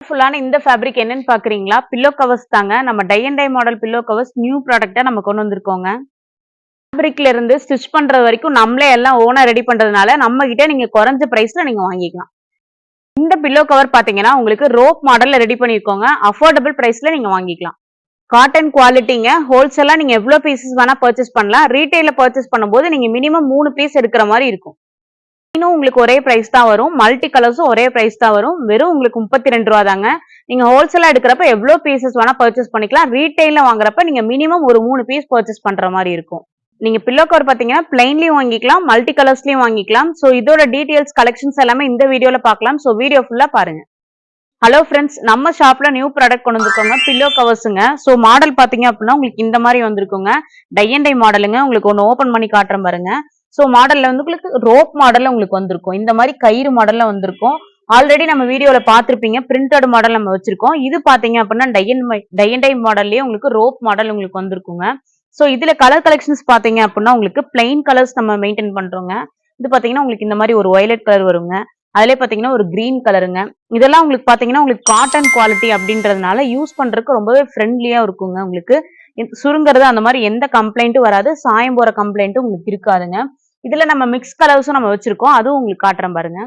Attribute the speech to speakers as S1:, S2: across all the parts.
S1: ஃபுல்லான இந்த ஃபேப்ரிக் என்னன்னு பாக்குறீங்களா? பில்லோ கவர்ஸ் தாங்க. நம்ம tie and dye model pillow covers new ப்ராடக்ட்டா நம்ம கொண்டு வந்திருக்கோங்க. ஃபேப்ரிக்ல இருந்து ஸ்டிச் பண்றது வரைக்கும் நம்மளே எல்லாம் ஓனா ரெடி பண்றதுனால நம்ம கிட்ட நீங்க குறைஞ்ச பிரைஸ்ல நீங்க வாங்கிக்கலாம். இந்த பில்லோ கவர் பாத்தீங்கன்னா உங்களுக்கு ரோப் மாடல்ல ரெடி பண்ணிருக்கோங்க. அஃபோர்டபிள் பிரைஸ்ல நீங்க வாங்கிக்கலாம். காட்டன் குவாலிட்டிங்க. ஹோல்சேலா நீங்க எவ்வளவு பீசஸ் வேணா பர்ச்சேஸ் பண்ணலாம். ரீட்டைல்ல பர்ச்சேஸ் பண்ணும்போது நீங்க மினிமம் 3 பீஸ் எடுக்கிற மாதிரி இருக்கும். இன்னும் உங்களுக்கு ஒரே பிரைஸ் தான் வரும். மல்டி கலர்ஸும் ஒரே பிரைஸ் தான் வரும். வெறும் உங்களுக்கு 32 ரூபா தாங்க. நீங்க ஹோல்சேலா எடுக்கிறப்ப எவ்வளவு பீசஸ் வேணா பர்ச்சேஸ் பண்ணிக்கலாம். ரீட்டைல்ல வாங்குறப்ப நீங்க மினிமம் ஒரு 3 பீஸ் பர்ச்சேஸ் பண்ற மாதிரி இருக்கும். நீங்க பில்லோ கவர் பாத்தீங்கன்னா பிளைன்லயும் வாங்கிக்கலாம், மல்டி கலர்ஸ்லயும் வாங்கிக்கலாம். சோ இதோட டீடைல்ஸ் கலெக்ஷன்ஸ் எல்லாமே இந்த வீடியோல பார்க்கலாம். சோ வீடியோ ஃபுல்லா பாருங்க. ஹலோ ஃப்ரெண்ட்ஸ், நம்ம ஷாப்ல நியூ ப்ராடக்ட் கொண்டு வந்திருக்கோங்க. பில்லோ கவர்ஸுங்க. சோ மாடல் பாத்தீங்க அப்படின்னா உங்களுக்கு இந்த மாதிரி வந்திருக்குங்க. டை அண்ட் டை மாடலுங்க. உங்களுக்கு ஒன்னு ஓபன் பண்ணி காட்டுறேன் பாருங்க. சோ மாடல்ல வந்து உங்களுக்கு ரோப் மாடல்ல உங்களுக்கு வந்திருக்கும். இந்த மாதிரி கயிறு மாடல்ல வந்திருக்கும். ஆல்ரெடி நம்ம வீடியோல பாத்திருப்பீங்க. பிரிண்டட் மாடல் நம்ம வச்சிருக்கோம். இது பாத்தீங்க அப்படின்னா டை அண்ட் டை மாடல்லயே உங்களுக்கு ரோப் மாடல் உங்களுக்கு வந்திருக்குங்க. சோ இதுல கலர் கலெக்ஷன்ஸ் பாத்தீங்க அப்படின்னா உங்களுக்கு பிளைன் கலர்ஸ் நம்ம மெயின்டைன் பண்றோங்க. இது பாத்தீங்கன்னா உங்களுக்கு இந்த மாதிரி ஒரு வயலட் கலர் வருங்க. அதுல பாத்தீங்கன்னா ஒரு கிரீன் கலருங்க. இதெல்லாம் உங்களுக்கு பாத்தீங்கன்னா உங்களுக்கு காட்டன் குவாலிட்டி அப்படின்றதுனால யூஸ் பண்றதுக்கு ரொம்பவே ஃப்ரெண்ட்லியா இருக்குங்க. உங்களுக்கு சுருங்குறது அந்த மாதிரி எந்த கம்ப்ளைண்ட்டும் வராது. சாயம் போற கம்ப்ளைண்ட்டும் உங்களுக்கு இருக்காதுங்க. இதுல நம்ம மிக்ஸ் கலர்ஸும் நம்ம வச்சிருக்கோம். அதுவும் உங்களுக்கு காட்டுறேன் பாருங்க.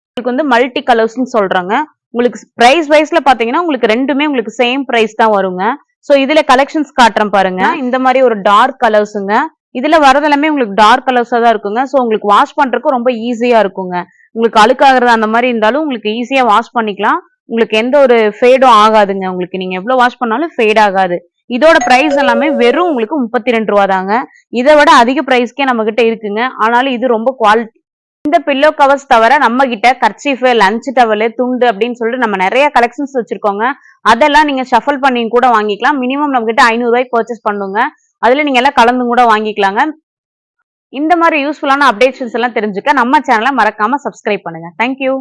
S1: உங்களுக்கு வந்து மல்டி கலர்ஸ்னு சொல்றாங்க. உங்களுக்கு பிரைஸ் வைஸ்ல பாத்தீங்கன்னா உங்களுக்கு ரெண்டுமே உங்களுக்கு சேம் பிரைஸ் தான் வருங்க. சோ இதுல கலெக்ஷன்ஸ் காட்டுறேன் பாருங்க. இந்த மாதிரி ஒரு டார்க் கலர்ஸுங்க. இதுல வரது எல்லாமே உங்களுக்கு டார்க் கலர்ஸா தான் இருக்குங்க. சோ உங்களுக்கு வாஷ் பண்றதுக்கு ரொம்ப ஈஸியா இருக்குங்க. உங்களுக்கு அழுக்காகிறது அந்த மாதிரி இருந்தாலும் உங்களுக்கு ஈஸியா வாஷ் பண்ணிக்கலாம். உங்களுக்கு எந்த ஒரு ஃபேடும் ஆகாதுங்க. உங்களுக்கு நீங்க எவ்வளவு வாஷ் பண்ணாலும் ஃபேட் ஆகாது. இதோட பிரைஸ் எல்லாமே வெறும் உங்களுக்கு 32 ரூபா தாங்க. இதை விட அதிக பிரைஸ்க்கே நம்ம கிட்ட இருக்குங்க. ஆனாலும் இது ரொம்ப குவாலிட்டி. இந்த பில்லோ கவர்ஸ் தவிர நம்ம கிட்ட கர்ச்சீஃப், லஞ்ச் டவல், துண்டு அப்படின்னு சொல்லிட்டு நம்ம நிறைய கலெக்ஷன்ஸ் வச்சிருக்கோங்க. அதெல்லாம் நீங்க ஷஃபல் பண்ணி கூட வாங்கிக்கலாம். மினிமம் நம்ம கிட்ட 500 ரூபாய்க்கு பர்ச்சேஸ் பண்ணுங்க. அதுல நீங்க எல்லாம் கலந்து கூட வாங்கிக்கலாங்க. இந்த மாதிரி யூஸ்ஃபுல்லான அப்டேஷன்ஸ் எல்லாம் தெரிஞ்சுக்க நம்ம சேனலை மறக்காம சப்ஸ்கிரைப் பண்ணுங்க. தேங்க்யூ.